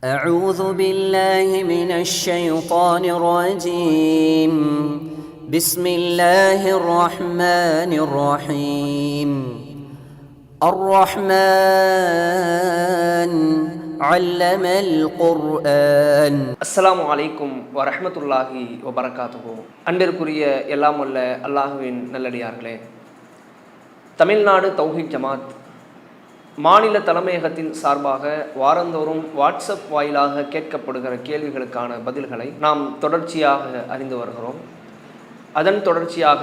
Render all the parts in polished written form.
أعوذ بالله من الشيطان الرجيم بسم الله الرحمن الرحيم الرحمن علم القرآن. அஸ்ஸலாமு அலைக்கும் வரஹ்மத்துல்லாஹி வபரகாத்துஹு. அன்பிற்குரிய எல்லாம் வல்ல அல்லாஹுவின் நல்லடியார்களே, தமிழ்நாடு தௌஹீத் ஜமாத் மாநில தலைமையகத்தின் சார்பாக வாரந்தோறும் வாட்ஸ்அப் வாயிலாக கேட்கப்படுகிற கேள்விகளுக்கான பதில்களை நாம் தொடர்ச்சியாக அறிந்து வருகிறோம். அதன் தொடர்ச்சியாக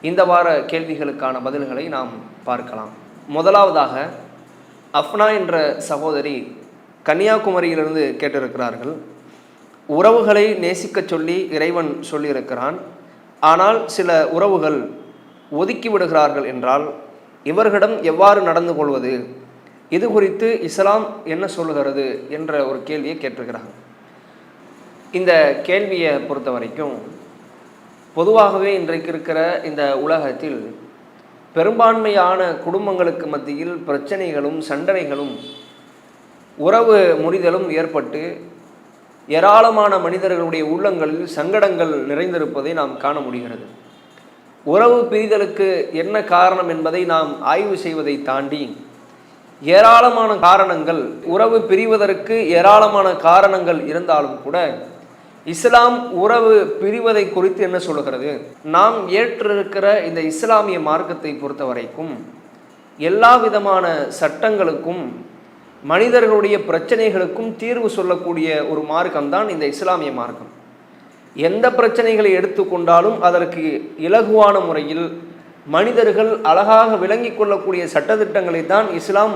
இந்த வார கேள்விகளுக்கான பதில்களை நாம் பார்க்கலாம். முதலாவதாக அஃப்னா என்ற சகோதரி கன்னியாகுமரியிலிருந்து கேட்டிருக்கிறார்கள். உறவுகளை நேசிக்க சொல்லி இறைவன் சொல்லியிருக்கிறான். ஆனால் சில உறவுகள் ஒதுக்கி விடுகிறார்கள் என்றால் இவர்களிடம் எவ்வாறு நடந்து கொள்வது, இது குறித்து இஸ்லாம் என்ன சொல்லுகிறது என்ற ஒரு கேள்வியை கேட்டிருக்கிறாங்க. இந்த கேள்வியை பொறுத்த வரைக்கும் பொதுவாகவே இன்றைக்கு இருக்கிற இந்த உலகத்தில் பெரும்பான்மையான குடும்பங்களுக்கு மத்தியில் பிரச்சனைகளும் சண்டனைகளும் உறவு முறிதலும் ஏற்பட்டு ஏராளமான மனிதர்களுடைய உள்ளங்களில் சங்கடங்கள் நிறைந்திருப்பதை நாம் காண முடிகிறது. உறவு பிரிதலுக்கு என்ன காரணம் என்பதை நாம் ஆய்வு செய்வதை தாண்டி ஏராளமான காரணங்கள், உறவு பிரிவதற்கு ஏராளமான காரணங்கள் இருந்தாலும் கூட இஸ்லாம் உறவு பிரிவதை குறித்து என்ன சொல்லுகிறது? நாம் ஏற்றிருக்கிற இந்த இஸ்லாமிய மார்க்கத்தை பொறுத்த வரைக்கும் எல்லா விதமான சட்டங்களுக்கும் மனிதர்களுடைய பிரச்சனைகளுக்கும் தீர்வு சொல்லக்கூடிய ஒரு மார்க்கம்தான் இந்த இஸ்லாமிய மார்க்கம். எந்த பிரச்சனைகளை எடுத்துக்கொண்டாலும் அதற்கு இலகுவான முறையில் மனிதர்கள் அழகாக விளங்கி கொள்ளக்கூடிய சட்டத்திட்டங்களை தான் இஸ்லாம்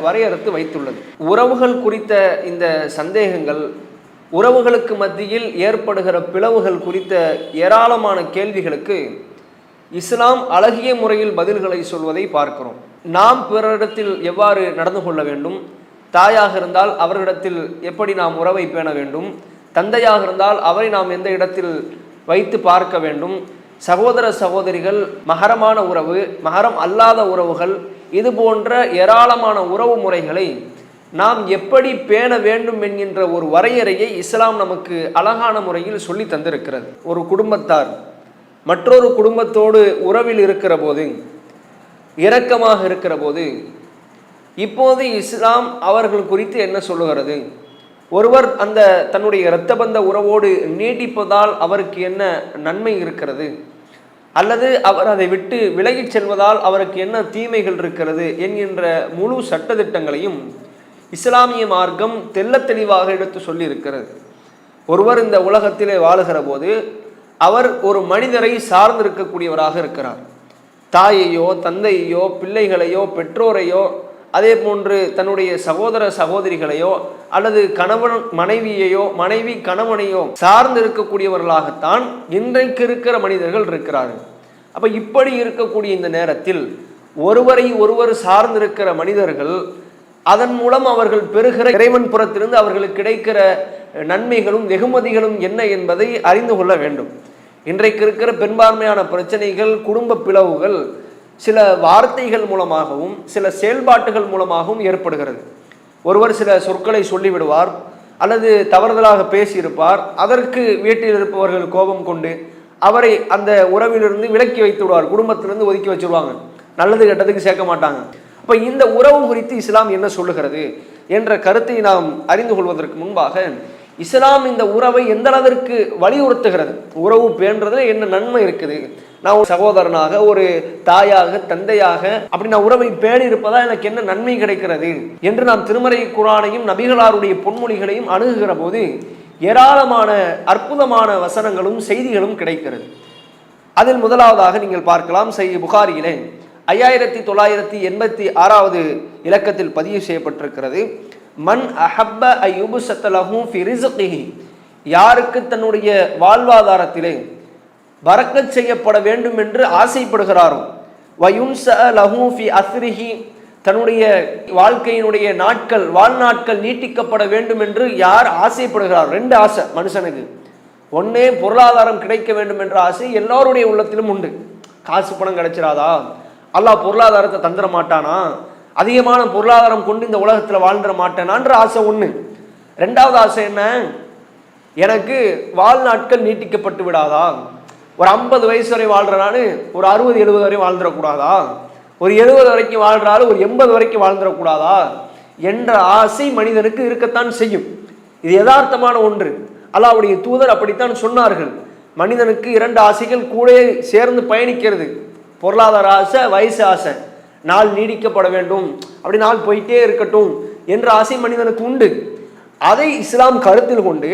வரையறுத்து வைத்துள்ளது. உறவுகள் குறித்த இந்த சந்தேகங்கள், உறவுகளுக்கு மத்தியில் ஏற்படுகிற பிளவுகள் குறித்த ஏராளமான கேள்விகளுக்கு இஸ்லாம் அழகிய முறையில் பதில்களை சொல்வதை பார்க்கிறோம். நாம் பிறரிடத்தில் எவ்வாறு நடந்து கொள்ள வேண்டும், தாயாக இருந்தால் அவர்களிடத்தில் எப்படி நாம் உறவை பேண வேண்டும், தந்தையாக இருந்தால் அவரை நாம் எந்த இடத்தில் வைத்து பார்க்க வேண்டும், சகோதர சகோதரிகள், மகரமான உறவு, மகரம் அல்லாத உறவுகள், இது போன்ற ஏராளமான உறவு முறைகளை நாம் எப்படி பேண வேண்டும் என்கின்ற ஒரு வரையறையை இஸ்லாம் நமக்கு அழகான முறையில் சொல்லி தந்திருக்கிறது. ஒரு குடும்பத்தார் மற்றொரு குடும்பத்தோடு உறவில் இருக்கிற போது, இரக்கமாக இருக்கிற போது, இப்போது இஸ்லாம் அவர்கள் குறித்து என்ன சொல்லுகிறது? ஒருவர் அந்த தன்னுடைய இரத்த பந்த உறவோடு நீட்டிப்பதால் அவருக்கு என்ன நன்மை இருக்கிறது, அல்லது அவர் அதை விட்டு விலகிச் செல்வதால் அவருக்கு என்ன தீமைகள் இருக்கிறது என்கின்ற முழு சட்டத்திட்டங்களையும் இஸ்லாமிய மார்க்கம் தெள்ள தெளிவாக எடுத்து சொல்லி இருக்கிறது. ஒருவர் இந்த உலகத்திலே வாழுகிற போது அவர் ஒரு மனிதரை சார்ந்திருக்கக்கூடியவராக இருக்கிறார். தாயையோ தந்தையோ பிள்ளைகளையோ பெற்றோரையோ அதே போன்று தன்னுடைய சகோதர சகோதரிகளையோ அல்லது கணவன் மனைவியையோ மனைவி கணவனையோ சார்ந்து இருக்கக்கூடியவர்களாகத்தான் இன்றைக்கு இருக்கிற மனிதர்கள் இருக்கிறார்கள். அப்ப இப்படி இருக்கக்கூடிய இந்த நேரத்தில் ஒருவரை ஒருவர் சார்ந்திருக்கிற மனிதர்கள், அதன் மூலம் அவர்கள் பெறுகிற இறைவன் புறத்திலிருந்து அவர்களுக்கு கிடைக்கிற நன்மைகளும் வெகுமதிகளும் என்ன என்பதை அறிந்து கொள்ள வேண்டும். இன்றைக்கு இருக்கிற பெரும்பான்மையான பிரச்சனைகள், குடும்ப பிளவுகள் சில வார்த்தைகள் மூலமாகவும் சில செயல்பாட்டுகள் மூலமாகவும் ஏற்படுகிறது. ஒருவர் சில சொற்களை சொல்லிவிடுவார் அல்லது தவறுதலாக பேசியிருப்பார். அதற்கு வீட்டில் இருப்பவர்கள் கோபம் கொண்டு அவரை அந்த உறவிலிருந்து விலக்கி வைத்து விடுவார், குடும்பத்திலிருந்து ஒதுக்கி வச்சிருவாங்க, நல்லது கெட்டதுக்கு சேர்க்க மாட்டாங்க. அப்போ இந்த உறவு குறித்து இஸ்லாம் என்ன சொல்லுகிறது என்ற கருத்தை நாம் அறிந்து கொள்வதற்கு முன்பாக இஸ்லாம் இந்த உறவை எந்த அளவிற்கு வலியுறுத்துகிறது, உறவு பேணுறதுல என்ன நன்மை இருக்குது, நான் ஒரு சகோதரனாக, ஒரு தாயாக, தந்தையாக அப்படி நான் உறவை பேணி இருப்பதா எனக்கு என்ன நன்மை கிடைக்கிறது என்று நாம் திருமறை குர்ஆனையும் நபிகளாருடைய பொன்மொழிகளையும் அணுகுகிற போது ஏராளமான அற்புதமான வசனங்களும் செய்திகளும் கிடைக்கிறது. அதில் முதலாவதாக நீங்கள் பார்க்கலாம், சஹீஹ் புகாரியிலே 5986வது இலக்கத்தில் பதிவு செய்யப்பட்டிருக்கிறது. மன் அஹப்ப அய்யுபஸத லஹு ஃபி ரிஸ்கிஹி, யாருக்கு தன்னுடைய வாழ்வாதாரத்திலே பரக்கத் செய்யப்பட வேண்டும் என்று ஆசைப்படுகிறாரோ, வயுன்ஸ லஹு ஃபி அஸ்ரிஹி, தன்னுடைய வாழ்க்கையினுடைய வாழ்நாட்கள் நீட்டிக்கப்பட வேண்டும் என்று யார் ஆசைப்படுகிறார்? ரெண்டு ஆசை மனுஷனுக்கு. ஒன்னே பொருளாதாரம் கிடைக்க வேண்டும் என்ற ஆசை எல்லோருடைய உள்ளத்திலும் உண்டு. காசு பணம் கிடைச்சிடாதா, அல்லாஹ் பொருளாதாரத்தை தந்துட மாட்டானா, அதிகமான பொருளாதாரம் கொண்டு இந்த உலகத்தில் வாழ்ந்துட மாட்டேனான்ற ஆசை ஒன்று. ரெண்டாவது ஆசை என்ன, எனக்கு வாழ்நாட்கள் நீட்டிக்கப்பட்டு விடாதா, ஒரு 50 வயசு வரை வாழ்கிறனானு ஒரு 60-70 வரை வாழ்ந்துடக்கூடாதா, ஒரு 70 வரைக்கும் வாழ்கிறாரு ஒரு 80 வரைக்கும் வாழ்ந்துடக்கூடாதா என்ற ஆசை மனிதனுக்கு இருக்கத்தான் செய்யும். இது யதார்த்தமான ஒன்று. அல்லாஹ்வுடைய தூதர் அப்படித்தான் சொன்னார்கள். மனிதனுக்கு 2 ஆசைகள் கூட சேர்ந்து பயணிக்கிறது. பொருளாதார ஆசை, வயசு ஆசை. நாள் நீடிக்கப்பட வேண்டும், அப்படி நாள் போயிட்டே இருக்கட்டும் என்ற ஆசை மனிதனுக்கு உண்டு. அதை இஸ்லாம் கருத்தில் கொண்டு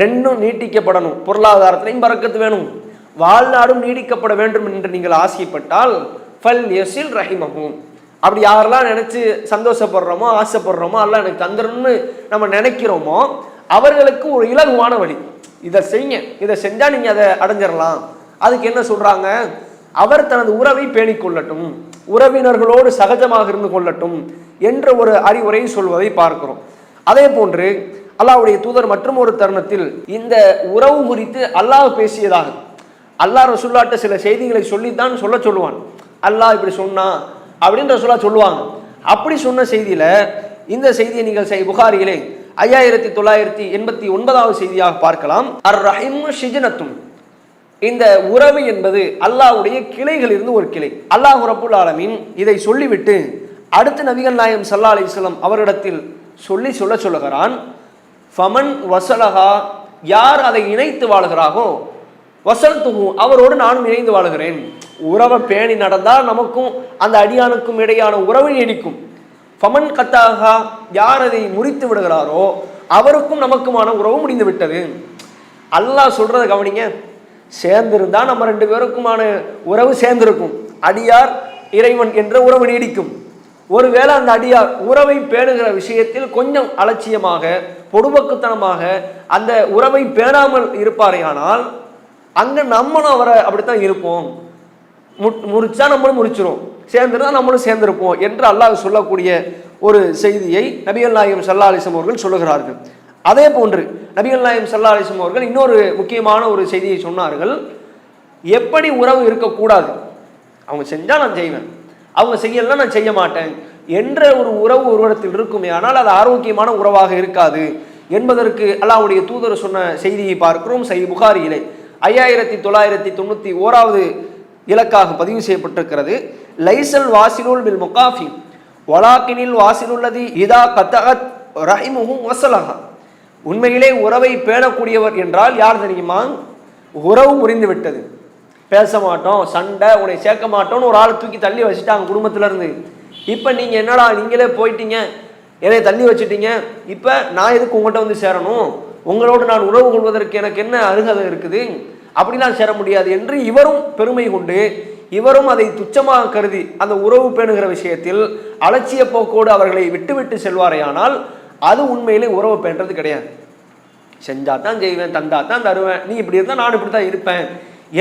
ரெண்டும் நீட்டிக்கப்படணும், பொருளாதாரத்திலையும் பறக்கத்து வேணும், வாழ்நாடும் நீடிக்கப்பட வேண்டும் என்று நீங்கள் ஆசைப்பட்டால் ஃபல் யஸில் ரஹிமஹும், அப்படி யாரெல்லாம் நினைச்சு சந்தோஷப்படுறோமோ ஆசைப்படுறோமோ அல்லாஹ் எனக்கு தந்துடணும்னு நம்ம நினைக்கிறோமோ அவர்களுக்கு ஒரு இலகுவான வழி, இதை செய்யுங்க, இதை செஞ்சா நீங்க அதை அடைஞ்சிடலாம். அதுக்கு என்ன சொல்றாங்க, அவர் தனது உறவை பேணிக் கொள்ளட்டும், உறவினர்களோடு சகஜமாக இருந்து கொள்ளட்டும் என்ற ஒரு அறிவுரை சொல்வதை பார்க்கிறோம். அதே போன்று அல்லாஹ்வுடைய தூதர் மற்றும் ஒரு தருணத்தில் இந்த உறவு குறித்து அல்லாஹ் பேசியதாக, அல்லாஹ் ரசூலுல்லாஹ்ட்ட சில செய்திகளை சொல்லித்தான் சொல்லுவான். அல்லாஹ் இப்படி சொன்னா அப்படின்னு ரசூலுல்லாஹ் சொல்லுவாங்க. அப்படி சொன்ன செய்தியில இந்த செய்தியை நீங்கள் புகாரியிலே 5989வது செய்தியாக பார்க்கலாம். அர் ரஹீம் ஷிஜ்னத்தும், இந்த உறவு என்பது அல்லாஹ்வுடைய கிளைகளிலிருந்து ஒரு கிளை. அல்லாஹ் ரப்புல் ஆலமீன் இதை சொல்லிவிட்டு அடுத்து நபிகள் நாயகம் ஸல்லல்லாஹு அலைஹி வஸல்லம் அவரிடத்தில் சொல்லுகிறான், ஃபமன் வஸலஹா, யார் அதை இணைத்து வாழ்கிறாரோ, வஸல்துஹு, அவரோடு நானும் இணைந்து வாழ்கிறேன். உறவை பேணி நடந்தால் நமக்கும் அந்த அடியானுக்கும் இடையான உறவு நீடிக்கும். ஃபமன் கத்தாஹா, யார் அதை முறித்து விடுகிறாரோ அவருக்கும் நமக்குமான உறவு முடிந்து விட்டது. அல்லாஹ் சொல்றதை கவனிங்க, சேர்ந்திருந்தா நம்ம 2 பேருக்குமான உறவு சேர்ந்திருக்கும், அடியார் இறைவன் என்ற உறவு நீடிக்கும். ஒருவேளை அந்த அடியார் உறவை பேணுகிற விஷயத்தில் கொஞ்சம் அலட்சியமாக பொடுபக்குத்தனமாக அந்த உறவை பேணாமல் இருப்பாரையானால் அங்க நம்மளும் அவரை அப்படித்தான் இருப்போம், முறிச்சா நம்மளும் முறிச்சிரும், சேர்ந்துருந்தா நம்மளும் சேர்ந்திருப்போம் என்று அல்லாஹ் சொல்லக்கூடிய ஒரு செய்தியை நபிகள் நாயகம் ஸல்லல்லாஹு அலைஹி வஸல்லம் அவர்கள் சொல்லுகிறார்கள். அதே போன்று நபிகள் நாயகம் ஸல்லல்லாஹு அலைஹி வஸல்லம் அவர்கள் இன்னொரு முக்கியமான ஒரு செய்தியை சொன்னார்கள். எப்படி உறவு இருக்கக்கூடாது, அவங்க செஞ்சா நான் செய்வேன், அவங்க செய்யலாம் நான் செய்ய மாட்டேன் என்ற ஒரு உறவு ஒருவரத்தில் இருக்குமே ஆனால் அது ஆரோக்கியமான உறவாக இருக்காது என்பதற்கு அல்லாஹ்வுடைய தூதர் சொன்ன செய்தியை பார்க்கிறோம். சஹீஹ் புகாரியிலே 5991வது இலக்காக பதிவு செய்யப்பட்டிருக்கிறது. லைசல் வாசிலுல் பில் முகாஃபி வலாக்கினில் வாசிலுல்லதி இதா கத்தஅத் ரஹிமுஹு வஸலஹா, உண்மையிலே உறவை பேணக்கூடியவர் என்றால் யார் தெரியுமா, உறவு முறிந்து விட்டது, பேச மாட்டோம், சண்டை, உன்னை சேர்க்க மாட்டோம்னு ஒரு ஆள் தூக்கி தள்ளி வச்சுட்டாங்க குடும்பத்துல இருந்து. இப்ப நீங்க என்னடா நீங்களே போயிட்டீங்க, என்னை தள்ளி வச்சுட்டீங்க, இப்ப நான் எதுக்கு உங்கள்கிட்ட வந்து சேரணும், உங்களோடு நான் உறவு கொள்வதற்கு எனக்கு என்ன அருகதை இருக்குது, அப்படிலாம் சேர முடியாது என்று இவரும் பெருமை கொண்டு இவரும் அதை துச்சமாக கருதி அந்த உறவு பேணுகிற விஷயத்தில் அலட்சிய போக்கோடு அவர்களை விட்டுவிட்டு செல்வாரையானால் அது உண்மையிலே உறவு பேணுறது கிடையாது. செஞ்சா தான் செய்வேன், தந்தா தான் தருவேன், நீ இப்படி இருந்தால் நான் இப்படி தான் இருப்பேன்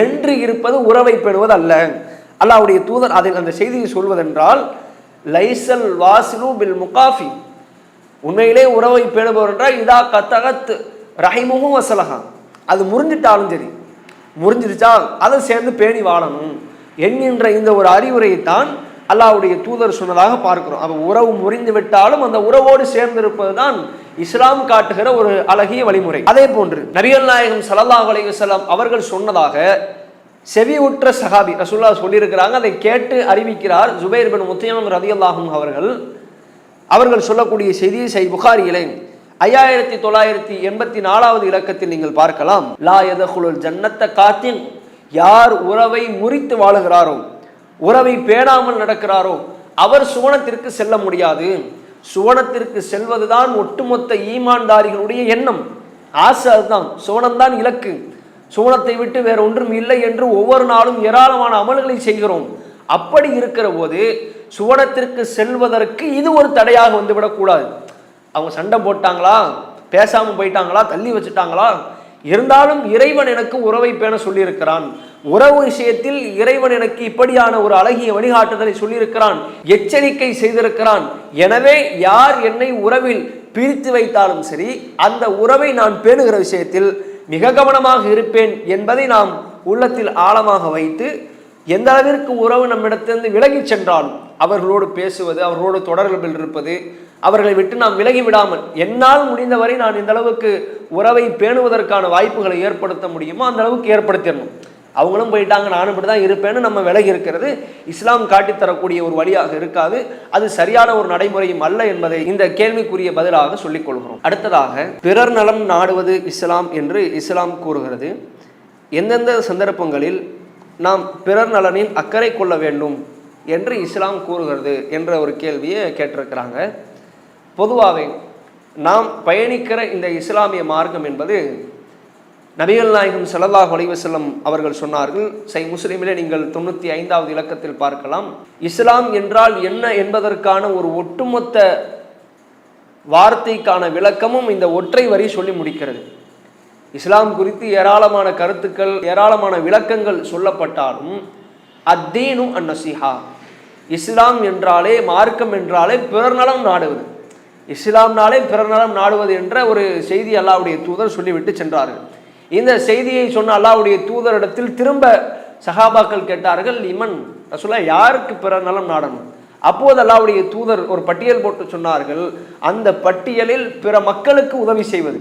என்று இருப்பது உறவை பேணுவது அல்ல. அல்லாஹ்வுடைய தூதர் அதில் அந்த செய்தியை சொல்வதென்றால் லைசல் வாசிலு பில் முகாஃபி, உண்மையிலே உறவை பேணுபவர் என்றால் இதா கத்தகத் ரஹிமுஹு வஸலஹா, அது முறிஞ்சிட்டாலும் சரி, முறிஞ்சிருச்சா அதை சேர்ந்து பேணி வாழணும் என்கின்ற இந்த ஒரு அறிவுரையைத்தான் அல்லாஹ்வுடைய தூதர் சொன்னதாக பார்க்கிறோம். அப்போ உறவு முறிந்து விட்டாலும் அந்த உறவோடு சேர்ந்திருப்பது தான் இஸ்லாம் காட்டுகிற ஒரு அழகிய வழிமுறை. அதே போன்று நபிகள் நாயகம் ஸல்லல்லாஹு அலைஹி வஸல்லம் அவர்கள் சொன்னதாக செவியுற்ற சஹாபி ரசூலுல்லாஹ் சொல்லியிருக்கிறாங்க, அதை கேட்டு அறிவிக்கிறார் ஜுபைர் பின் முத்தய்யிம் ரலியல்லாஹு அன்ஹு அவர்கள் சொல்லக்கூடிய செய்தி சஹீஹ் புகாரியிலே 5984வது இலக்கத்தில் நீங்கள் பார்க்கலாம். லா யதகுலுல் ஜன்னத்த காத்தின், யார் உறவை முறித்து வாழுகிறாரோ, உறவை பேணாமல் நடக்கிறாரோ அவர் சுவனத்திற்கு செல்ல முடியாது. சுவனத்திற்கு செல்வதுதான் ஒட்டுமொத்த ஈமான்தாரிகளுடைய எண்ணம், ஆசை, அதுதான் சுவனம்தான் இலக்கு. சுவனத்தை விட்டு வேற ஒன்றும் இல்லை என்று ஒவ்வொரு நாளும் ஏராளமான அமல்களை செய்கிறோம். அப்படி இருக்கிற போது சுவனத்திற்கு செல்வதற்கு இது ஒரு தடையாக வந்துவிடக்கூடாது. அவங்க சண்டை போட்டாங்களா, பேசாமல் போயிட்டாங்களா, தள்ளி வச்சுட்டாங்களா, இருந்தாலும் இறைவன் எனக்கு உறவை பேண சொல்லியிருக்கிறான், உறவு விஷயத்தில் இறைவன் எனக்கு இப்படியான ஒரு அழகிய வழிகாட்டுதலை சொல்லியிருக்கிறான், எச்சரிக்கை செய்திருக்கிறான். எனவே யார் என்னை உறவில் பிரித்து வைத்தாலும் சரி அந்த உறவை நான் பேணுகிற விஷயத்தில் மிக கவனமாக இருப்பேன் என்பதை நாம் உள்ளத்தில் ஆழமாக வைத்து எந்த அளவிற்கு உறவு நம்மிடத்திலிருந்து விலகி சென்றாலும் அவர்களோடு பேசுவது, அவர்களோடு தொடர்பில் இருப்பது, அவர்களை விட்டு நாம் விலகி விடாமல் என்னால் முடிந்தவரை நான் இந்த அளவுக்கு உறவை பேணுவதற்கான வாய்ப்புகளை ஏற்படுத்த முடியுமோ அந்த அளவுக்கு ஏற்படுத்திடணும். அவங்களும் போயிட்டாங்க, நானும் இப்படி தான் இருப்பேன்னு நம்ம விலகி இருக்கிறது இஸ்லாம் காட்டித்தரக்கூடிய ஒரு வழியாக இருக்காது. அது சரியான ஒரு நடைமுறையும் அல்ல என்பதை இந்த கேள்விக்குரிய பதிலாக சொல்லிக் கொள்கிறோம். அடுத்ததாக, பிறர் நலம் நாடுவது இஸ்லாம் என்று இஸ்லாம் கூறுகிறது. எந்தெந்த சந்தர்ப்பங்களில் நாம் பிறர் நலனில் அக்கறை கொள்ள வேண்டும் என்று இஸ்லாம் கூறுகிறது என்ற ஒரு கேள்வியை கேட்டிருக்கிறாங்க. பொதுவாகவே நாம் பயணிக்கிற இந்த இஸ்லாமிய மார்க்கம் என்பது நபிகள் நாயகம் ஸல்லல்லாஹு அலைஹி வஸல்லம் அவர்கள் சொன்னார்கள். சஹீஹ் முஸ்லிமிலே நீங்கள் 95வது இலக்கத்தில் பார்க்கலாம். இஸ்லாம் என்றால் என்ன என்பதற்கான ஒரு ஒட்டுமொத்த வார்த்தைக்கான விளக்கமும் இந்த ஒற்றை வரி சொல்லி முடிக்கிறது. இஸ்லாம் குறித்து ஏராளமான கருத்துக்கள், ஏராளமான விளக்கங்கள் சொல்லப்பட்டாலும் அத்தீனு அந்நஸீஹா, இஸ்லாம் என்றாலே, மார்க்கம் என்றாலே பிறர் நலம் நாடுவது, இஸ்லாம்னாலே பிறர் நலம் நாடுவது என்ற ஒரு செய்தி அல்லாஹ்வுடைய தூதர் சொல்லிவிட்டு சென்றார்கள். இந்த செய்தியை சொன்ன அல்லாஹ்வுடைய தூதரிடத்தில் திரும்ப சஹாபாக்கள் கேட்டார்கள், இமன் ரசூலுல்லாஹ், யாருக்கு பிறர் நலம் நாடணும்? அப்போது அல்லாஹ்வுடைய தூதர் ஒரு பட்டியல் போட்டு சொன்னார்கள், அந்த பட்டியலில் பிற மக்களுக்கு உதவி செய்வது,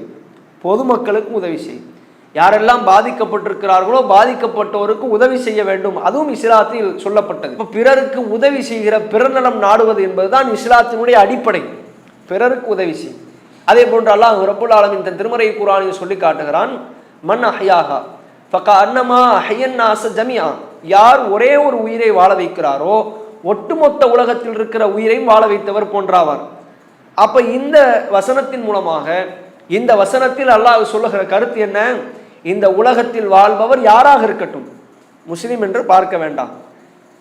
பொதுமக்களுக்கு உதவி செய்யும், யாரெல்லாம் பாதிக்கப்பட்டிருக்கிறார்களோ பாதிக்கப்பட்டோருக்கு உதவி செய்ய வேண்டும், அதுவும் இஸ்லாத்தில் சொல்லப்பட்டது. இப்போ பிறருக்கு உதவி செய்கிற பிறர் நலம் நாடுவது என்பதுதான் இஸ்லாத்தினுடைய அடிப்படை. பிறருக்கு உதவி செய். அதே போன்று அல்லாஹ் ரப்புல் ஆலமீன் தன் திருமறை குர்ஆனில் சொல்லி காட்டுகிறான், மன் அஹ்யாஹா ஃபகஅன்னமா அஹ்யன்னாஸ ஜமீஆ, யார் ஒரே ஒரு உயிரை வாழ வைக்கிறாரோ ஒட்டுமொத்த உலகத்தில் இருக்கிற உயிரையும் வாழ வைத்தவர் போன்றாவார். அப்ப இந்த வசனத்தின் மூலமாக, இந்த வசனத்தில் அல்லாஹ் சொல்லுகிற கருத்து என்ன? இந்த உலகத்தில் வாழ்பவர் யாராக இருக்கட்டும், முஸ்லிம் என்று பார்க்க வேண்டாம்,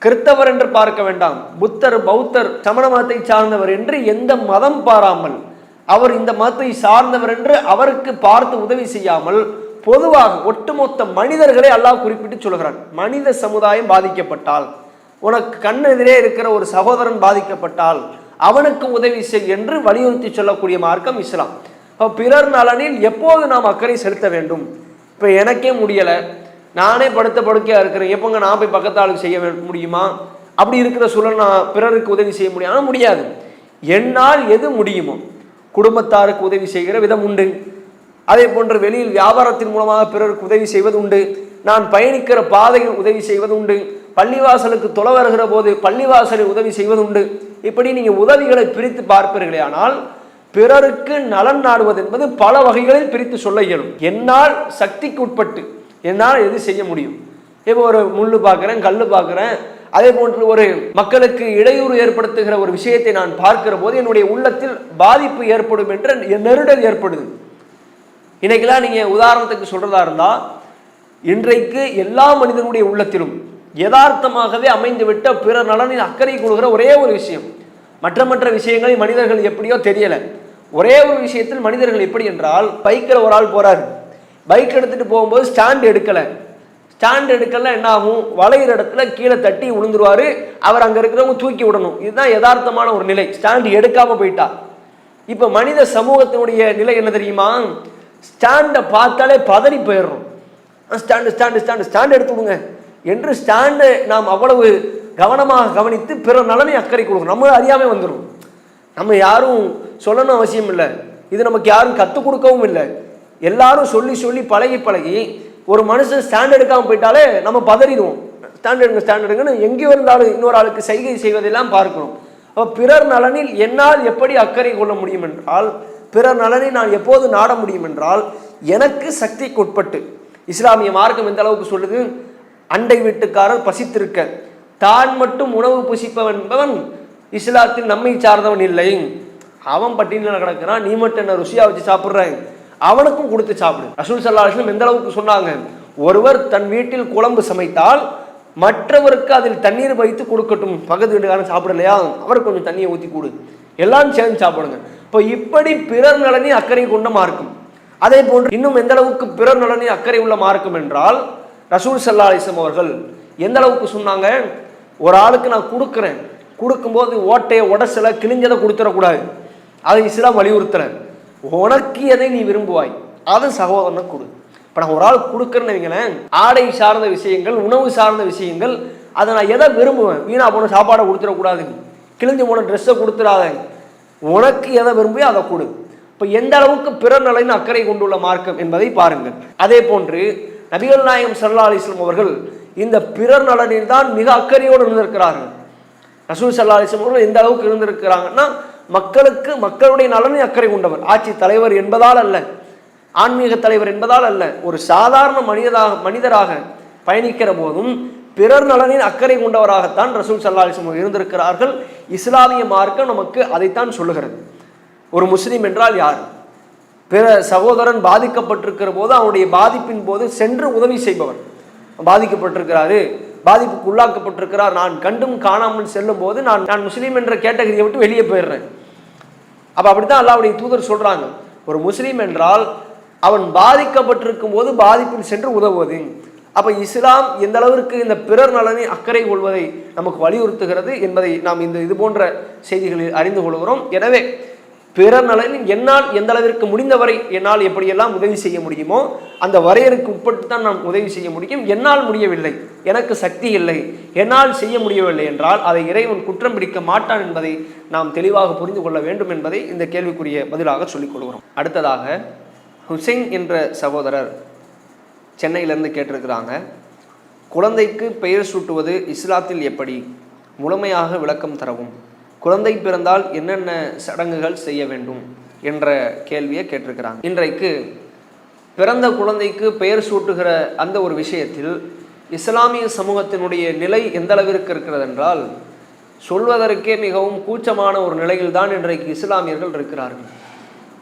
கிறிஸ்தவர் என்று பார்க்க வேண்டாம், புத்தர், பௌத்தர், சமண மதத்தை சார்ந்தவர் என்று எந்த மதம் பாராமல், அவர் இந்த மதத்தை சார்ந்தவர் என்று அவருக்கு பார்த்து உதவி செய்யாமல், பொதுவாக ஒட்டுமொத்த மனிதர்களை அல்லாஹ் குறிப்பிட்டு சொல்கிறான். மனித சமுதாயம் பாதிக்கப்பட்டால், உனக்கு கண்ணெதிரே இருக்கிற ஒரு சகோதரன் பாதிக்கப்பட்டால் அவனுக்கு உதவி செய் என்று வலியுறுத்தி சொல்லக்கூடிய மார்க்கம் இஸ்லாம். இப்போ பிறர் நலனில் எப்போது நாம் அக்கறை செலுத்த வேண்டும்? இப்போ எனக்கே முடியலை, நானே படுத்த படுக்கையாக இருக்கிறேன், எப்போங்க நான் போய் பக்கத்தாளுக்கு செய்ய முடியுமா? அப்படி இருக்கிற சூழல் நான் பிறருக்கு உதவி செய்ய முடியும்? ஆனால் முடியாது. என்னால் எது முடியுமோ, குடும்பத்தாருக்கு உதவி செய்கிற விதம் உண்டு, அதே போன்று வெளியில் வியாபாரத்தின் மூலமாக பிறருக்கு உதவி செய்வது உண்டு, நான் பயணிக்கிற பாதையில் உதவி செய்வது உண்டு, பள்ளிவாசலுக்கு தொலை வருகிற போது பள்ளிவாசலில் உதவி செய்வது உண்டு. இப்படி நீங்கள் உதவிகளை பிரித்து பார்ப்பீர்களே, ஆனால் பிறருக்கு நலன் நாடுவது என்பது பல வகைகளில் பிரித்து சொல்ல இயலும். என்னால் சக்திக்கு உட்பட்டு என்னால் எது செய்ய முடியும்? இப்போ ஒரு முள்ளு பார்க்குறேன், கல் பார்க்குறேன், அதே போன்று ஒரு மக்களுக்கு இடையூறு ஏற்படுத்துகிற ஒரு விஷயத்தை நான் பார்க்கிற போது என்னுடைய உள்ளத்தில் பாதிப்பு ஏற்படும் என்ற நெருடல் ஏற்படுது. இன்னைக்கெல்லாம் நீங்கள் உதாரணத்துக்கு சொல்றதா இருந்தால், இன்றைக்கு எல்லா மனிதனுடைய உள்ளத்திலும் யதார்த்தமாகவே அமைந்துவிட்ட பிற நலனில் அக்கறை கொள்கிற ஒரே ஒரு விஷயம், மற்ற விஷயங்களை மனிதர்கள் எப்படியோ தெரியலை, ஒரே ஒரு விஷயத்தில் மனிதர்கள் எப்படி என்றால், பைக்கில் ஒரு ஆள் போறாரு, பைக் எடுத்துட்டு போகும்போது ஸ்டாண்ட் எடுக்கலை என்ன ஆகும்? வளைகிற இடத்துல கீழே தட்டி விழுந்துருவாரு, அவர் அங்கே இருக்கிறவங்க தூக்கி விடணும். இதுதான் யதார்த்தமான ஒரு நிலை. ஸ்டாண்ட் எடுக்காம போயிட்டா. இப்போ மனித சமூகத்தினுடைய நிலை என்ன தெரியுமா? ஸ்டாண்டை பார்த்தாலே பதறி போயிடுறோம். ஸ்டாண்ட் எடுத்து விடுங்க என்று ஸ்டாண்டை நாம் அவ்வளவு கவனமாக கவனித்து பிற நலனை அக்கறை கொடுக்கணும். நம்ம அறியாமே வந்துடும். நம்ம யாரும் சொல்லணும் அவசியம் இல்லை, இது நமக்கு யாரும் கற்றுக் கொடுக்கவும் இல்லை. எல்லாரும் சொல்லி பழகி ஒரு மனுஷன் ஸ்டாண்ட் எடுக்காமல் போயிட்டாலே நம்ம பதறிடுவோம். ஸ்டாண்ட் எடுங்கன்னு எங்கேயோ இருந்தாலும் இன்னொரு ஆளுக்கு செய்கை செய்வதெல்லாம் பார்க்கிறோம். அப்போ பிறர் நலனில் என்னால் எப்படி அக்கறை கொள்ள முடியும் என்றால், பிறர் நலனை நான் எப்போது நாட முடியும் என்றால், எனக்கு சக்திக்கு உட்பட்டு. இஸ்லாமிய மார்க்கம் எந்த அளவுக்கு சொல்லுது? அண்டை வீட்டுக்காரர் பசித்திருக்க தான் மட்டும் உணவு புசிப்பவன் என்பவன் இஸ்லாத்தில் நம்மை சார்ந்தவன் இல்லை. அவன் பட்டியலில் கிடக்கிறான், நீ மட்டும் என்ன ருசியா வச்சு சாப்பிட்றேன், அவனுக்கும் கொடுத்து சாப்பிடு. ரசூல் ஸல்லல்லாஹு அலைஹி வஸல்லம் எந்த அளவுக்கு சொன்னாங்க? ஒருவர் தன் வீட்டில் குழம்பு சமைத்தால் மற்றவருக்கு அதில் தண்ணீர் வைத்து கொடுக்கட்டும். பக்கத்து வீட்டுக்காரன் சாப்பிடலையா, அவருக்கு கொஞ்சம் தண்ணியை ஊற்றி கொடு, எல்லாம் சேர்ந்து சாப்பிடுங்க. இப்போ இப்படி பிறர் நலனை அக்கறை கொண்ட மார்க்கம். அதே போன்று இன்னும் எந்த அளவுக்கு பிறர் நலனை அக்கறை உள்ள மார்க்கம் என்றால், ரசூல் ஸல்லல்லாஹு அலைஹி வஸல்லம் அவர்கள் எந்த அளவுக்கு சொன்னாங்க? ஒரு ஆளுக்கு நான் கொடுக்குறேன், கொடுக்கும்போது ஓட்டையை உடச்சலை கிழிஞ்சதை கொடுத்துடக்கூடாது. அதை இஸ்லாம் வலியுறுத்தலை. உனக்கு எதை நீ விரும்புவாய் அதை சகோதரனை கொடு. இப்போ நான் ஒரு ஆள் கொடுக்குறேன்னு வைங்களேன், ஆடை சார்ந்த விஷயங்கள், உணவு சார்ந்த விஷயங்கள், அதை நான் எதை விரும்புவேன்? வீணா போன சாப்பாடை கொடுத்துடக்கூடாது, கிழிஞ்சு போன ட்ரெஸ்ஸை கொடுத்துடாத, உனக்கு எதை விரும்பியோ அதை கொடு. இப்போ எந்த அளவுக்கு பிறர் நலனின் அக்கறை கொண்டுள்ள மார்க்கம் என்பதை பாருங்கள். அதே போன்று நபிகள் நாயகம் ஸல்லல்லாஹு அலைஹி வஸல்லம் அவர்கள் இந்த பிறர் நலனில் தான் மிக அக்கறையோடு இருந்திருக்கிறார்கள். ரசூல் ஸல்லல்லாஹு அலைஹி வஸல்லம் அவர்கள் எந்த அளவுக்கு இருந்திருக்கிறாங்கன்னா, மக்களுக்கு மக்களுடைய நலனில் அக்கறை கொண்டவர். ஆட்சி தலைவர் என்பதால் அல்ல, ஆன்மீக தலைவர் என்பதால் அல்ல, ஒரு சாதாரண மனிதராக பயணிக்கிற போதும் பிறர் நலனின் அக்கறை கொண்டவராகத்தான் ரசூல் ஸல்லல்லாஹு அலைஹி வஸல்லம் இருந்திருக்கிறார்கள். இஸ்லாமிய மார்க்கம் நமக்கு அதைத்தான் சொல்லுகிறது. ஒரு முஸ்லீம் என்றால் யார்? பிற சகோதரன் பாதிக்கப்பட்டிருக்கிற போது அவனுடைய பாதிப்பின் போது சென்று உதவி செய்பவர். பாதிக்கப்பட்டிருக்கிறாரு, பாதிப்புக்கு உள்ளாக்கப்பட்டிருக்கிறார், நான் கண்டும் காணாமல் செல்லும் போது நான் முஸ்லீம் என்ற கேட்டகரியை விட்டு வெளியே போயிடுறேன். அப்போ அப்படித்தான் அல்லாஹ்வுடைய தூதர் சொல்றாங்க, ஒரு முஸ்லீம் என்றால் அவன் பாதிக்கப்பட்டிருக்கும் போது பாதிப்பில் சென்று உதவுவது. அப்போ இஸ்லாம் எந்த அளவிற்கு இந்த பிறர் நலனை அக்கறை கொள்வதை நமக்கு வலியுறுத்துகிறது என்பதை நாம் இது போன்ற செய்திகளில் அறிந்து கொள்கிறோம். எனவே பிறர் நலனில் என்னால் எந்த அளவிற்கு முடிந்தவரை என்னால் எப்படியெல்லாம் உதவி செய்ய முடியுமோ அந்த வரையறுக்கு உட்பட்டு தான் நாம் உதவி செய்ய முடியும். என்னால் முடியவில்லை, எனக்கு சக்தி இல்லை, என்னால் செய்ய முடியவில்லை என்றால் அதை இறைவன் குற்றம் பிடிக்க மாட்டான் என்பதை நாம் தெளிவாக புரிந்து கொள்ள வேண்டும் என்பதை இந்த கேள்விக்குரிய பதிலாக சொல்லிக் கொள்கிறோம். அடுத்ததாக ஹுசைன் என்ற சகோதரர் சென்னையிலேருந்து கேட்டிருக்கிறாங்க, குழந்தைக்கு பெயர் சூட்டுவது இஸ்லாத்தில் எப்படி? முழுமையாக விளக்கம் தரவும். குழந்தை பிறந்தால் என்னென்ன சடங்குகள் செய்ய வேண்டும் என்ற கேள்வியை கேட்டிருக்கிறாங்க. இன்றைக்கு பிறந்த குழந்தைக்கு பெயர் சூட்டுகிற அந்த ஒரு விஷயத்தில் இஸ்லாமிய சமூகத்தினுடைய நிலை எந்த அளவிற்கு இருக்கிறது என்றால், சொல்வதற்கே மிகவும் கூச்சமான ஒரு நிலையில்தான் இன்றைக்கு இஸ்லாமியர்கள் இருக்கிறார்கள்.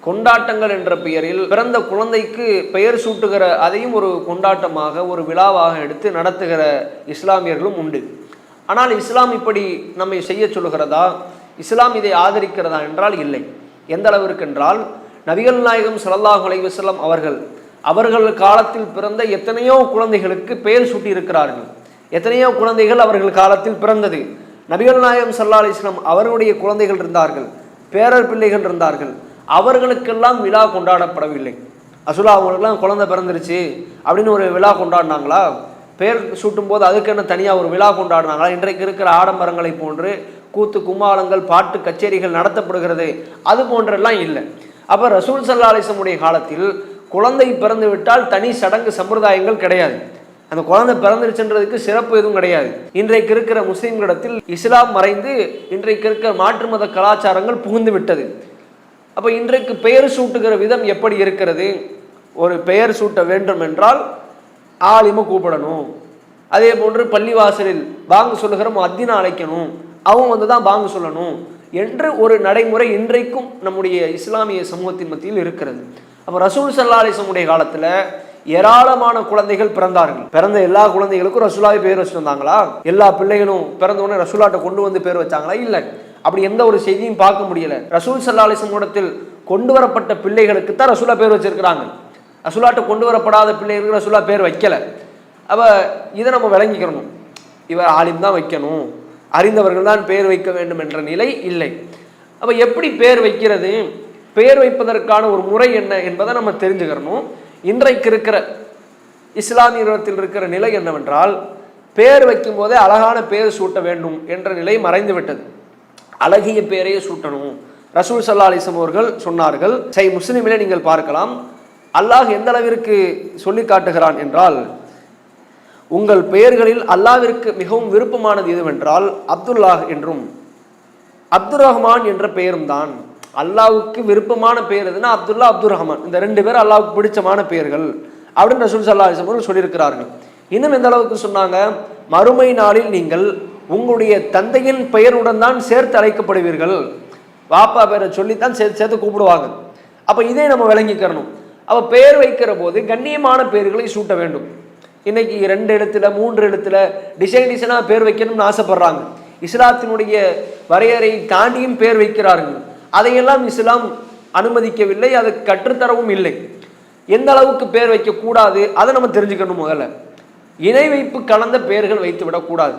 கொண்டாட்டங்கள் என்ற பெயரில் பிறந்த குழந்தைக்கு பெயர் சூட்டுகிற அதையும் ஒரு கொண்டாட்டமாக ஒரு விழாவாக எடுத்து நடத்துகிற இஸ்லாமியர்களும் உண்டு. ஆனால் இஸ்லாம் இப்படி நம்மை செய்ய சொல்லுகிறதா, இஸ்லாம் இதை ஆதரிக்கிறதா என்றால் இல்லை. எந்த அளவிற்கு என்றால், நபிகள் நாயகம் ஸல்லல்லாஹு அலைஹி வஸல்லம் அவர்கள் காலத்தில் பிறந்த எத்தனையோ குழந்தைகளுக்கு பெயர் சூட்டி இருக்கிறார்கள். எத்தனையோ குழந்தைகள் அவர்கள் காலத்தில் பிறந்தது. நபிகள் நாயகம் ஸல்லல்லாஹு அலைஹி வஸல்லம் அவர்களுடைய குழந்தைகள் இருந்தார்கள், பேரர் பிள்ளைகள் இருந்தார்கள், அவர்களுக்கெல்லாம் விழா கொண்டாடப்படவில்லை. ரசூலுல்லாஹ் அவங்களுக்கெல்லாம் குழந்தை பிறந்துருச்சு அப்படின்னு ஒரு விழா கொண்டாடினாங்களா? பெயர் சூட்டும் போது அதுக்கு என்ன தனியாக ஒரு விழா கொண்டாடினாங்களா? இன்றைக்கு இருக்கிற ஆடம்பரங்களை போன்று கூத்து கும்மாளங்கள் பாட்டு கச்சேரிகள் நடத்தப்படுகிறது, அது போன்றெல்லாம் இல்லை. அப்போ ரசூல் ஸல்லல்லாஹு அலைஹி வஸல்லம் உடைய காலத்தில் குழந்தை பிறந்து விட்டால் தனி சடங்கு சம்பிரதாயங்கள் கிடையாது. அந்த குழந்தை பிறந்துருச்சுன்றதுக்கு சிறப்பு எதுவும் கிடையாது. இன்றைக்கு இருக்கிற முஸ்லீம்களிடத்தில் இஸ்லாம் மறைந்து இன்றைக்கு இருக்கிற மாற்று மத கலாச்சாரங்கள் புகுந்து விட்டது. அப்போ இன்றைக்கு பெயர் சூட்டுகிற விதம் எப்படி இருக்கிறது? ஒரு பெயர் சூட்ட வேண்டும் என்றால் ஆலிம கூப்பிடணும், அதே போன்று பள்ளிவாசலில் பாங்கு சொல்லுகிற முஅத்தினை அழைக்கணும், அவங்க வந்து தான் பாங்கு சொல்லணும் என்று ஒரு நடைமுறை இன்றைக்கும் நம்முடைய இஸ்லாமிய சமூகத்தின் மத்தியில் இருக்கிறது. அப்போ ரசூல் ஸல்லல்லாஹு அலைஹி வஸல்லம் உடைய காலத்தில் ஏராளமான குழந்தைகள் பிறந்தார்கள். பிறந்த எல்லா குழந்தைகளுக்கும் ரசூலாவே பேர் வச்சுட்டு வந்தாங்களா? எல்லா பிள்ளைகளும் பிறந்த உடனே ரசூலாட்ட கொண்டு வந்து பேர் வச்சாங்களா? இல்லை. அப்படி எந்த ஒரு செய்தியும் பார்க்க முடியல. ரசூல் ஸல்லல்லாஹு அலைஹி வஸல்லம் இடத்தில் கொண்டு வரப்பட்ட பிள்ளைகளுக்கு தான் ரசூலா பேர் வச்சிருக்கிறாங்க. ரசூலாட்ட கொண்டு வரப்படாத பிள்ளைகளுக்கு ரசூலா பேர் வைக்கல. அப்போ இதை நம்ம விளங்கிக்கணும், இவர் ஆலிம் தான் வைக்கணும், அறிந்தவர்கள் தான் பேர் வைக்க வேண்டும் என்ற நிலை இல்லை. அப்போ எப்படி பேர் வைக்கிறது, பெயர் வைப்பதற்கான ஒரு முறை என்ன என்பதை நம்ம தெரிஞ்சுக்கிறணும். இன்றைக்கு இருக்கிற இஸ்லாமியத்தில் இருக்கிற நிலை என்னவென்றால், பேர் வைக்கும் போதே அழகான பேர் சூட்ட வேண்டும் என்ற நிலை மறைந்து விட்டது. அழகிய பேரையே சூட்டணும். ரசூல் ஸல்லல்லாஹு அலைஹி வஸல்லம் அவர்கள் சொன்னார்கள், சஹீஹ் முஸ்லிமிலே நீங்கள் பார்க்கலாம், அல்லாஹ் எந்த அளவிற்கு சொல்லி காட்டுகிறான் என்றால், உங்கள் பெயர்களில் அல்லாஹ்விற்கு மிகவும் விருப்பமானது எதுவென்றால் அப்துல்லாஹ் என்றும் அப்துர் ரஹ்மான் என்ற பெயரும் தான். அல்லாஹ்வுக்கு விருப்பமான பெயர் எதுனா அப்துல்லா, அப்துர் ரஹ்மான், இந்த ரெண்டு பேர் அல்லாஹ்வுக்கு பிடிச்சமான பெயர்கள் அப்படின்னு ரசூல் ஸல்லல்லாஹு அலைஹி வஸல்லம் சொல்லியிருக்கிறார்கள். இன்னும் எந்த அளவுக்கு சொன்னாங்க, மறுமை நாளில் நீங்கள் உங்களுடைய தந்தையின் பெயருடன் தான் சேர்த்து அழைக்கப்படுவீர்கள். வாப்பா பேரை சொல்லித்தான் சேர்த்து கூப்பிடுவாங்க. அப்போ இதை நம்ம விளங்கிக்கிறணும். அப்போ பெயர் வைக்கிற போது கண்ணியமான பெயர்களை சூட்ட வேண்டும். இன்னைக்கு 2 எழுத்துல 3 எழுத்துல டிசைனாக பேர் வைக்கணும்னு ஆசைப்படுறாங்க. இஸ்லாத்தினுடைய வரையறை தாண்டியும் பேர் வைக்கிறார்கள். அதையெல்லாம் இஸ்லாம் அனுமதிக்கவில்லை, அது கற்றுத்தரவும் இல்லை. எந்த அளவுக்கு பேர் வைக்கக்கூடாது அதை நம்ம தெரிஞ்சுக்கணும். முதல்ல இணை வைப்பு கலந்த பெயர்கள் வைத்து விடக்கூடாது.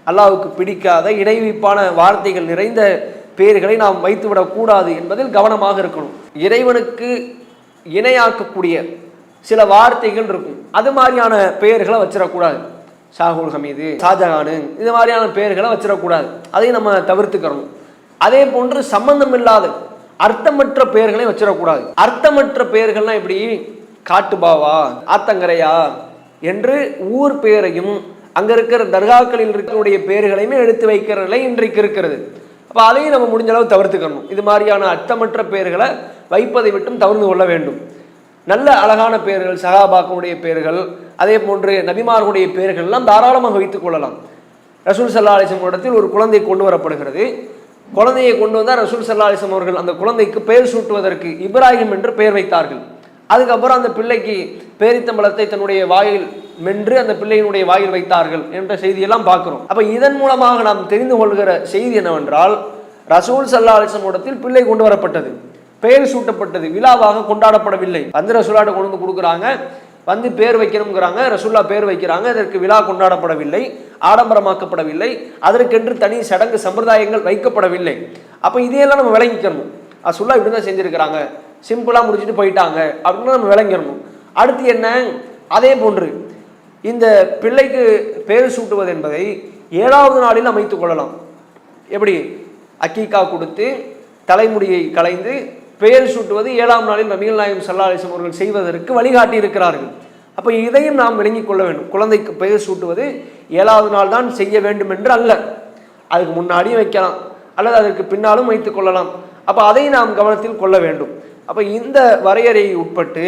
அல்லாஹ்வுக்கு பிடிக்காத இணை வைப்பான வார்த்தைகள் நிறைந்த பெயர்களை நாம் வைத்து விடக்கூடாது என்பதில் கவனமாக இருக்கணும். இறைவனுக்கு இணையாக்கக்கூடிய சில வார்த்தைகள் இருக்கும், அது மாதிரியான பெயர்களை வச்சிடக்கூடாது. ஷாகுல் ஹமீது, ஷாஜஹானு, இது மாதிரியான பெயர்களை வச்சிடக்கூடாது. அதையும் நம்ம தவிர்த்துக்கிறோம். அதே போன்று சம்பந்தம் இல்லாத அர்த்தமற்ற பெயர்களை வச்சிடக்கூடாது. அர்த்தமற்ற பெயர்கள்லாம் எப்படி, காட்டுபாவா, ஆத்தங்கரையா என்று ஊர் பெயரையும் அங்க இருக்கிற தர்காக்களில் இருக்கக்கூடிய பெயர்களையுமே எடுத்து வைக்கிற நிலை இன்றைக்கு இருக்கிறது. அப்போ அதையும் நம்ம முடிஞ்ச அளவு தவிர்த்துக்கணும். இது மாதிரியான அர்த்தமற்ற பெயர்களை வைப்பதை விட்டும் தவிர்த்து கொள்ள வேண்டும். நல்ல அழகான பெயர்கள், சஹாபாக்களுடைய பெயர்கள், அதே போன்று நபிமார்களுடைய பெயர்கள் எல்லாம் தாராளமாக வைத்துக் கொள்ளலாம். ரசூல் ஸல்லல்லாஹு அலைஹி வஸல்லம் இடத்தில் ஒரு குழந்தை கொண்டு வரப்படுகிறது. குழந்தையை கொண்டு வந்தால் ரசூல் ஸல்லல்லாஹு அலைஹி வஸல்லம் அவர்கள் அந்த குழந்தைக்கு பெயர் சூட்டுவதற்கு இப்ராஹிம் என்று பெயர் வைத்தார்கள். அதுக்கப்புறம் அந்த பிள்ளைக்கு பேரித்தம்பழத்தை தன்னுடைய வாயில் மென்று அந்த பிள்ளையினுடைய வாயில் வைத்தார்கள் என்ற செய்தியெல்லாம் பார்க்கிறோம். அப்ப இதன் மூலமாக நாம் தெரிந்து கொள்கிற செய்தி என்னவென்றால், ரசூல் ஸல்லல்லாஹு அலைஹி வஸல்லம் இடத்தில் பிள்ளை கொண்டு வரப்பட்டது, பெயர் சூட்டப்பட்டது, விழாவாக கொண்டாடப்படவில்லை. வந்து ரசூலாட்ட கொண்டு வந்து கொடுக்குறாங்க, வந்து பேர் வைக்கணுங்கிறாங்க, ரசூல்லா பேர் வைக்கிறாங்க. அதற்கு விழா கொண்டாடப்படவில்லை, ஆடம்பரமாக்கப்படவில்லை, அதற்கென்று தனி சடங்கு சம்பிரதாயங்கள் வைக்கப்படவில்லை. அப்ப இதையெல்லாம் நம்ம விளங்கிக்கணும். ரசூல்லா இப்படிதான் செஞ்சிருக்கிறாங்க, சிம்பிளா முடிச்சுட்டு போயிட்டாங்க அப்படின்னு நம்ம விளங்கிடணும். அடுத்து என்ன, அதே போன்று இந்த பிள்ளைக்கு பேர் சூட்டுவது என்பதை 7வது நாளில் அமைத்துக் கொள்ளலாம். எப்படி, அக்கீகா கொடுத்து தலைமுடியை களைந்து பெயர் சூட்டுவது 7ஆம் நாளில் நபிகள் நாயகம் ஸல்லல்லாஹு அலைஹி வஸல்லம் அவர்கள் செய்வதற்கு வழிகாட்டி இருக்கிறார்கள். அப்போ இதையும் நாம் விளங்கிக் கொள்ள வேண்டும். குழந்தைக்கு பெயர் சூட்டுவது 7வது நாள் தான் செய்ய வேண்டும் என்று அல்ல, அதுக்கு முன்னாடியும் வைக்கலாம் அல்லது அதற்கு பின்னாலும் வைத்துக் கொள்ளலாம். அப்போ அதை நாம் கவனத்தில் கொள்ள வேண்டும். அப்போ இந்த வரையறையை உட்பட்டு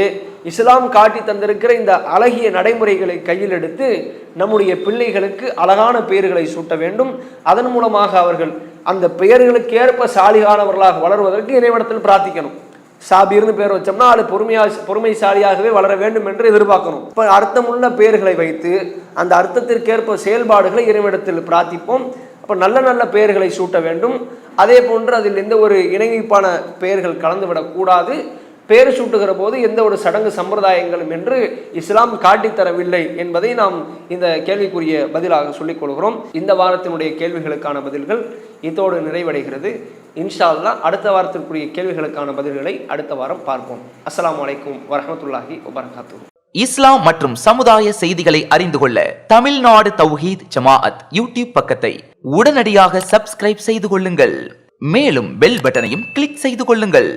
இஸ்லாம் காட்டி தந்திருக்கிற இந்த அழகிய நடைமுறைகளை கையில் எடுத்து நம்முடைய பிள்ளைகளுக்கு அழகான பெயர்களை சூட்ட வேண்டும். அதன் மூலமாக அவர்கள் அந்த பெயர்களுக்கு ஏற்ப சாலிகானவர்களாக வளருவதற்கு இறைவனிடத்தில் பிரார்த்திக்கணும். சாபீர்னு பேர் வச்சோம்னா அது பொறுமைசாலியாகவே வளர வேண்டும் என்று எதிர்பார்க்கணும். இப்போ அர்த்தமுள்ள பெயர்களை வைத்து அந்த அர்த்தத்திற்கேற்ப செயல்பாடுகளை இறைவனிடத்தில் பிரார்த்திப்போம். அப்போ நல்ல நல்ல பெயர்களை சூட்ட வேண்டும். அதே போன்று அதில் எந்த ஒரு இணைப்பான பெயர்கள் கலந்துவிடக்கூடாது. பெயர் சூட்டுகிற போது எந்த ஒரு சடங்கு சம்பிரதாயங்களும் என்று இஸ்லாம் காட்டித்தரவில்லை என்பதை நாம் இந்த கேள்விக்குரிய பதிலாக சொல்லிக் கொள்கிறோம். இந்த வாரத்தினுடைய கேள்விகளுக்கான பதில்கள் இதோடு நிறைவடைகிறது. இன்ஷா அல்லாஹ் அடுத்த வாரத்திற்குரிய கேள்விகளுக்கான பதில்களை அடுத்த வாரம் பார்ப்போம். அஸ்ஸலாமு அலைக்கும் வரஹ்மத்துல்லாஹி வபரகாத்துஹு. இஸ்லாம் மற்றும் சமுதாய செய்திகளை அறிந்து கொள்ள தமிழ்நாடு தௌஹீத் ஜமாஅத் யூடியூப் பக்கத்தை உடனடியாக சப்ஸ்கிரைப் செய்து கொள்ளுங்கள். மேலும் பெல் பட்டனையும் கிளிக் செய்து கொள்ளுங்கள்.